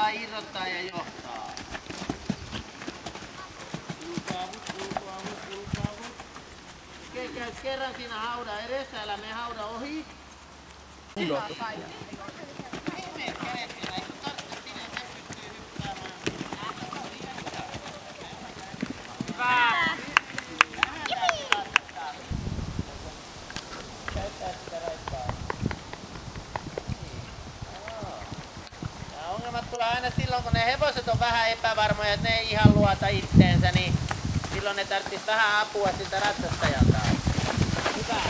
Jalalla irrottaa ja johtaa. Kulkaavut. Okei, käy kerran siinä haudan edessä, älä mene haudan ohi. Hyvä. Ongelmat tulee aina silloin, kun ne hevoset on vähän epävarmoja, että ne ei ihan luota itteensä, niin silloin ne tarvitsisi vähän apua siltä ratsastajalta. Hyvä.